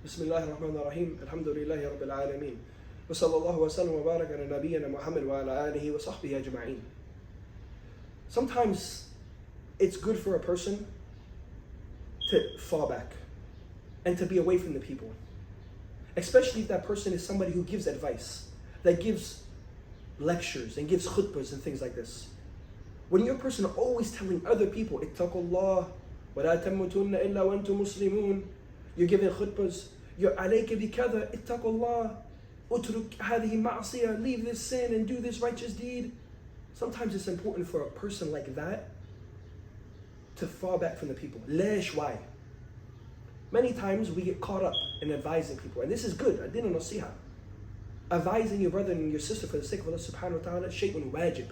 بسم الله الرحمن الرحيم الحمد لله رب العالمين وصلى الله وسلم وبارك على نبينا محمد وعلى آله وصحبه أجمعين. Sometimes it's good for a person to fall back and to be away from the people, especially if that person is somebody who gives advice, that gives lectures and gives khutbahs and things like this. When you're a person always telling other people, ittaqullah wa la tamutunna illa wa antum muslimun, you're giving khutbahs, you're alayka bi kada, ittaqullah, utruk hadhihi ma'siyah, leave this sin and do this righteous deed. Sometimes it's important for a person like that to fall back from the people. Lesh, why? Many times we get caught up in advising people, and this is good, adin nasiha. Advising your brother and your sister for the sake of Allah subhanahu wa ta'ala, shay'un wajib.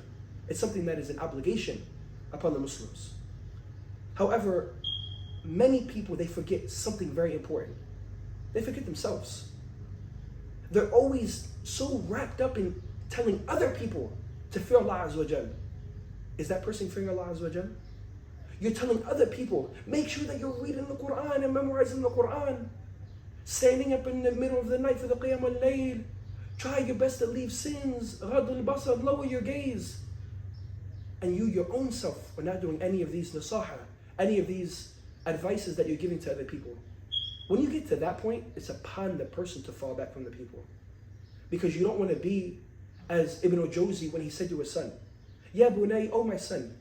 It's something that is an obligation upon the Muslims. However, many people, they forget something very important. They forget themselves. They're always so wrapped up in telling other people to fear Allah Azza wa Jal. Is that person fearing Allah Azza wa Jal? You're telling other people, make sure that you're reading the Quran and memorizing the Quran. Standing up in the middle of the night for the Qiyam al-Layl. Try your best to leave sins. Ghad al-Basar, lower your gaze. And you, your own self, are not doing any of these nasaha, any of these advices that you're giving to other people. When you get to that point, it's upon the person to fall back from the people. Because you don't want to be as Ibn al-Jawzi when he said to his son, Ya bunay, oh my son,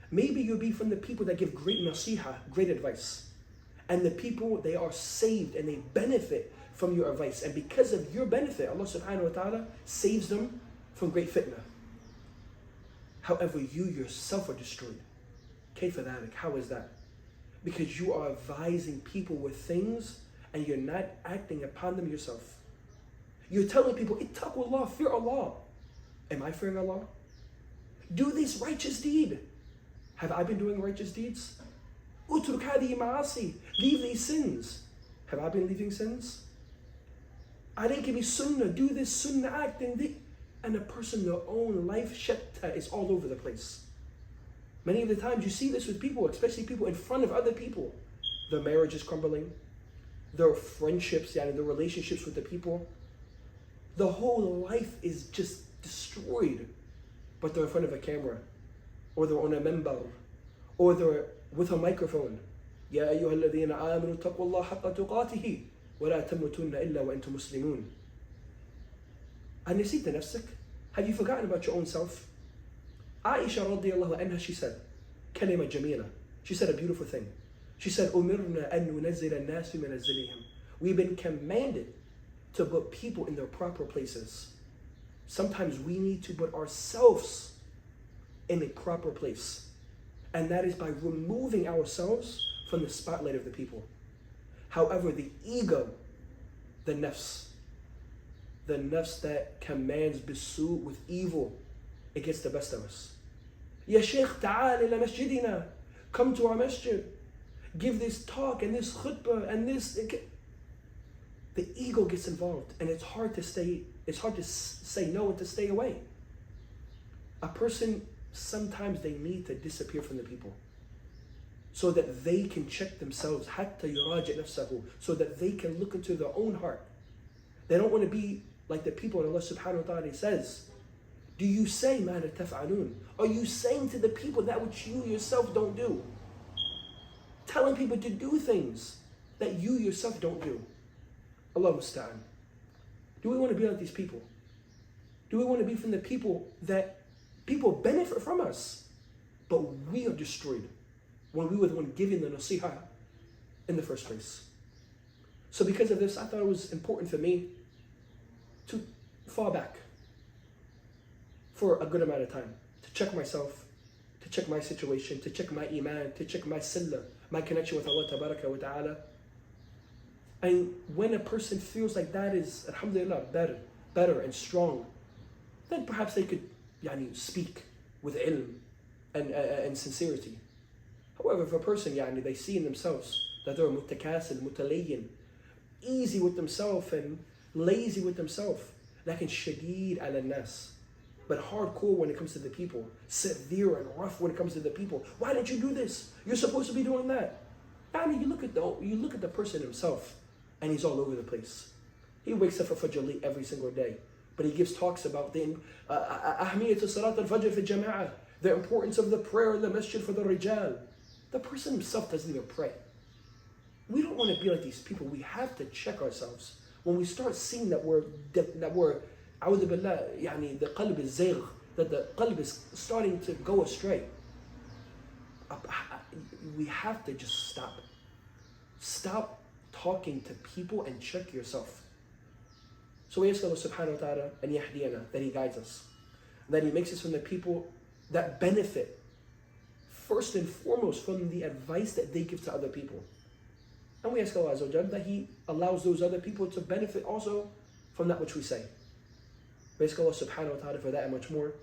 maybe you'll be from the people that give great nasiha, great advice. And the people, they are saved and they benefit from your advice. And because of your benefit, Allah subhanahu wa ta'ala saves them from great fitna. However, you yourself are destroyed. Kayfa dhalik? How is that? Because you are advising people with things and you're not acting upon them yourself. You're telling people, ittaqullah, fear Allah. Am I fearing Allah? Do this righteous deed. Have I been doing righteous deeds? Utruk hadihi ma'asi, leave these sins. Have I been leaving sins? Alayka bi sunnah, do this sunnah act and a person, their own life shatta is all over the place. Many of the times you see this with people, especially people in front of other people. Their marriage is crumbling. Their friendships, their relationships with the people. The whole life is just destroyed. But they're in front of a camera. Or they're on a minbar. Or they're with a microphone. Ya ayyuha alladhina amanu taqullah haqqa tuqatihi wa la tamutunna illa wa antum muslimun. Anisita nafsik? Have you forgotten about your own self? Aisha radiallahu anha, she said, kalima jamila. She said a beautiful thing. She said, umirna an nunazzila an-nas fi manazzilihim. We've been commanded to put people in their proper places. Sometimes we need to put ourselves in a proper place. And that is by removing ourselves from the spotlight of the people. However, the ego, the nafs that commands bisu with evil, it gets the best of us. Ya Shaykh, ta'al ila masjidina. Come to our masjid. Give this talk and this khutbah and this. The ego gets involved and it's hard to say no and to stay away. A person, sometimes they need to disappear from the people so that they can check themselves, hatta yuraji nafsahu, so that they can look into their own heart. They don't want to be like the people that Allah subhanahu wa ta'ala says, do you say ma la taf'alun? Are you saying to the people that which you yourself don't do? Telling people to do things that you yourself don't do. Allah musta'an. Do we want to be like these people? Do we want to be from the people that people benefit from us, but we are destroyed when we were the one giving the nasiha in the first place? So because of this, I thought it was important for me to fall back for a good amount of time, to check myself, to check my situation, to check my iman, to check my sillah, my connection with Allah tabaraka wa ta'ala. And when a person feels like that is, alhamdulillah, better and strong, then perhaps they could speak with ilm and sincerity. However, if a person, they see in themselves that they're mutakasil, mutalayyin, easy with themselves and lazy with themselves, lakin shadid ala nas, but hardcore when it comes to the people, severe and rough when it comes to the people. Why didn't you do this? You're supposed to be doing that. You look at the person himself, and he's all over the place. He wakes up for Fajr late every single day, but he gives talks about the أهمية صلاة الفجر في الجماعة, the importance of the prayer in the masjid for the rijal. The person himself doesn't even pray. We don't want to be like these people. We have to check ourselves. When we start seeing that we're أعوذ بالله, يعني the qalb is zayg, that the qalb is starting to go astray, we have to just stop. Stop talking to people and check yourself. So we ask Allah subhanahu wa ta'ala and yahdiyana, that He guides us, that He makes us from the people that benefit first and foremost from the advice that they give to other people. And we ask Allah Azza wa Jalla that He allows those other people to benefit also from that which we say. We ask Allah subhanahu wa ta'ala for that and much more.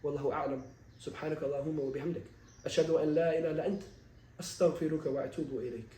Wallahu a'lam. Subhanaka Allahumma wa bihamdik. Ashhadu an la ilaha illa ant. Astaghfiruka wa atubu ilayk.